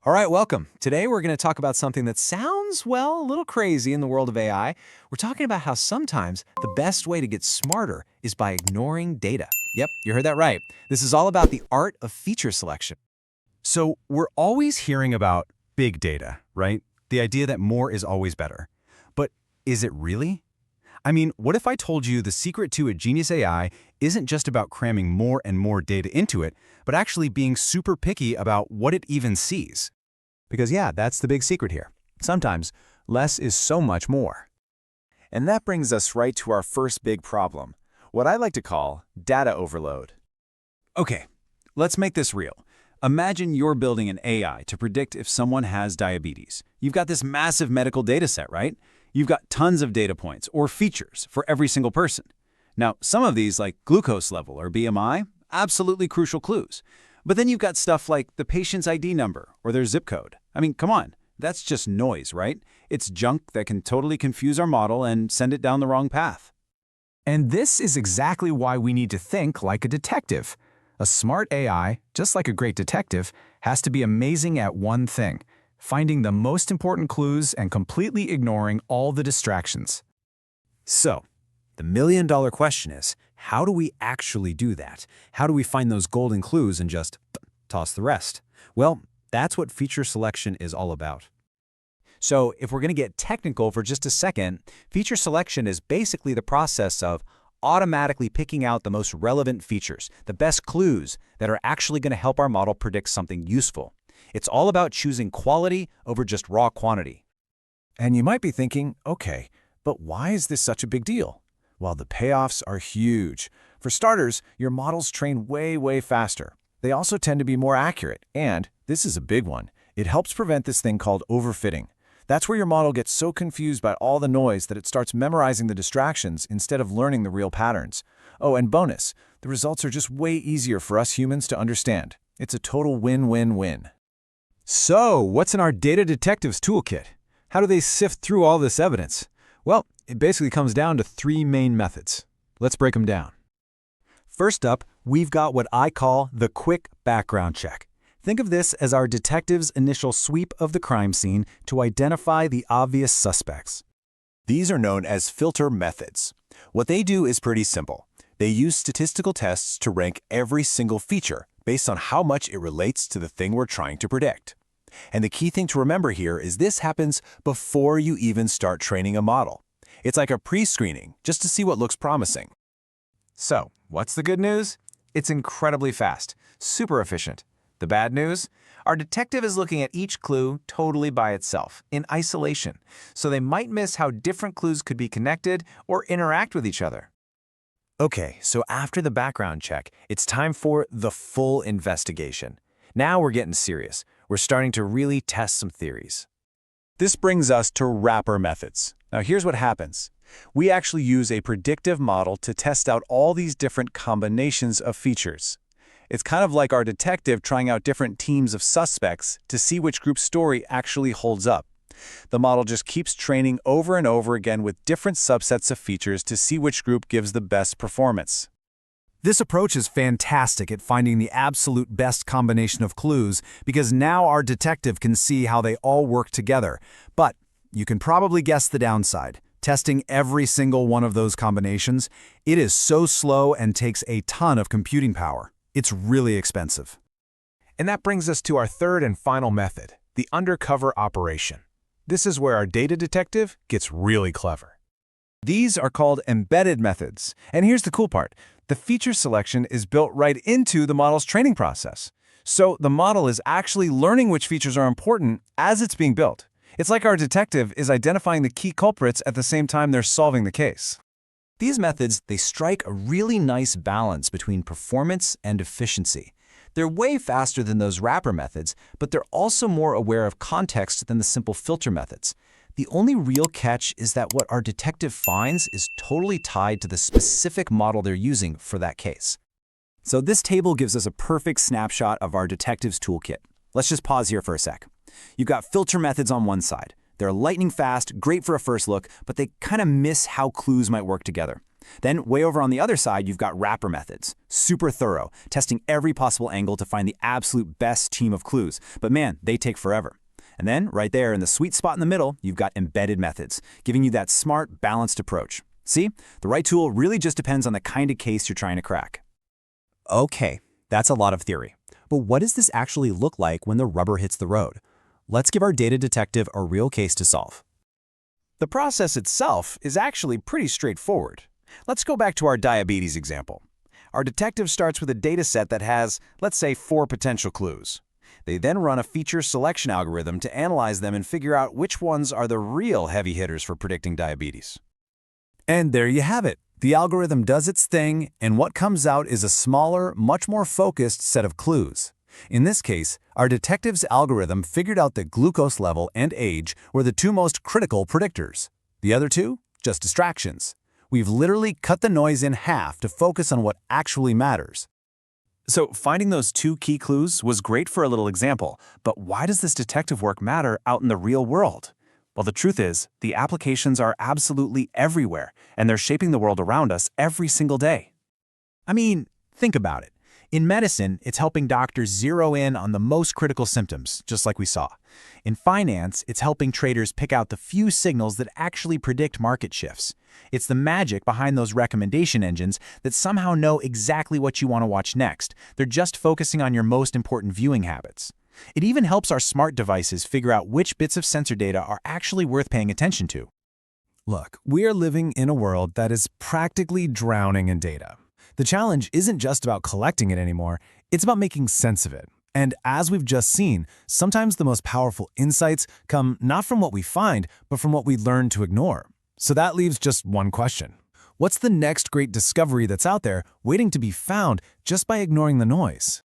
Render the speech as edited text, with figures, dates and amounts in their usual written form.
All right, welcome. Today we're going to talk about something that sounds, well, a little crazy in the world of AI. We're talking about how sometimes the best way to get smarter is by ignoring data. Yep, you heard that right. This is all about the art of feature selection. So we're always hearing about big data, right? The idea that more is always better. But is it really? I mean, what if I told you the secret to a genius AI isn't just about cramming more and more data into it, but actually being super picky about what it even sees? Because yeah, that's the big secret here. Sometimes less is so much more. And that brings us right to our first big problem, what I like to call data overload. Okay, let's make this real. Imagine you're building an AI to predict if someone has diabetes. You've got this massive medical data set, right? You've got tons of data points or features for every single person. Now, some of these, like glucose level or BMI, absolutely crucial clues. But then you've got stuff like the patient's ID number or their zip code. I mean, come on, that's just noise, right? It's junk that can totally confuse our model and send it down the wrong path. And this is exactly why we need to think like a detective. A smart AI, just like a great detective, has to be amazing at one thing: finding the most important clues and completely ignoring all the distractions. So, the million-dollar question is, how do we actually do that? How do we find those golden clues and just toss the rest? Well, that's what feature selection is all about. So if we're going to get technical for just a second, feature selection is basically the process of automatically picking out the most relevant features, the best clues that are actually going to help our model predict something useful. It's all about choosing quality over just raw quantity. And you might be thinking, okay, but why is this such a big deal? Well, the payoffs are huge. For starters, your models train way faster. They also tend to be more accurate, and, this is a big one, it helps prevent this thing called overfitting. That's where your model gets so confused by all the noise that it starts memorizing the distractions instead of learning the real patterns. Oh, and bonus, the results are just way easier for us humans to understand. It's a total win-win-win. So, what's in our data detectives toolkit? How do they sift through all this evidence? Well, it basically comes down to three main methods. Let's break them down. First up, we've got what I call the quick background check. Think of this as our detective's initial sweep of the crime scene to identify the obvious suspects. These are known as filter methods. What they do is pretty simple. They use statistical tests to rank every single feature based on how much it relates to the thing we're trying to predict. And the key thing to remember here is this happens before you even start training a model. It's like a pre-screening, just to see what looks promising. So, what's the good news? It's incredibly fast, super efficient. The bad news? Our detective is looking at each clue totally by itself, in isolation, so they might miss how different clues could be connected or interact with each other. Okay, so after the background check, it's time for the full investigation. Now we're getting serious. We're starting to really test some theories. This brings us to wrapper methods. Now here's what happens. We actually use a predictive model to test out all these different combinations of features. It's kind of like our detective trying out different teams of suspects to see which group's story actually holds up. The model just keeps training over and over again with different subsets of features to see which group gives the best performance. This approach is fantastic at finding the absolute best combination of clues because now our detective can see how they all work together. But you can probably guess the downside. Testing every single one of those combinations, it is so slow and takes a ton of computing power. It's really expensive. And that brings us to our third and final method, the undercover operation. This is where our data detective gets really clever. These are called embedded methods. And here's the cool part. The feature selection is built right into the model's training process. So the model is actually learning which features are important as it's being built. It's like our detective is identifying the key culprits at the same time they're solving the case. These methods, they strike a really nice balance between performance and efficiency. They're way faster than those wrapper methods, but they're also more aware of context than the simple filter methods. The only real catch is that what our detective finds is totally tied to the specific model they're using for that case. So this table gives us a perfect snapshot of our detective's toolkit. Let's just pause here for a sec. You've got filter methods on one side. They're lightning fast, great for a first look, but they kind of miss how clues might work together. Then way over on the other side, you've got wrapper methods. Super thorough, testing every possible angle to find the absolute best team of clues. But man, they take forever. And then, right there in the sweet spot in the middle, you've got embedded methods, giving you that smart, balanced approach. See, the right tool really just depends on the kind of case you're trying to crack. Okay, that's a lot of theory. But what does this actually look like when the rubber hits the road? Let's give our data detective a real case to solve. The process itself is actually pretty straightforward. Let's go back to our diabetes example. Our detective starts with a dataset that has, let's say, 4 potential clues. They then run a feature selection algorithm to analyze them and figure out which ones are the real heavy hitters for predicting diabetes. And there you have it. The algorithm does its thing, and what comes out is a smaller, much more focused set of clues. In this case, our detective's algorithm figured out that glucose level and age were the 2 most critical predictors. The other 2? Just distractions. We've literally cut the noise in half to focus on what actually matters. So finding those 2 key clues was great for a little example, but why does this detective work matter out in the real world? Well, the truth is, the applications are absolutely everywhere, and they're shaping the world around us every single day. I mean, think about it. In medicine, it's helping doctors zero in on the most critical symptoms, just like we saw. In finance, it's helping traders pick out the few signals that actually predict market shifts. It's the magic behind those recommendation engines that somehow know exactly what you want to watch next. They're just focusing on your most important viewing habits. It even helps our smart devices figure out which bits of sensor data are actually worth paying attention to. Look, we are living in a world that is practically drowning in data. The challenge isn't just about collecting it anymore, it's about making sense of it. And as we've just seen, sometimes the most powerful insights come not from what we find, but from what we learn to ignore. So that leaves just one question. What's the next great discovery that's out there waiting to be found just by ignoring the noise?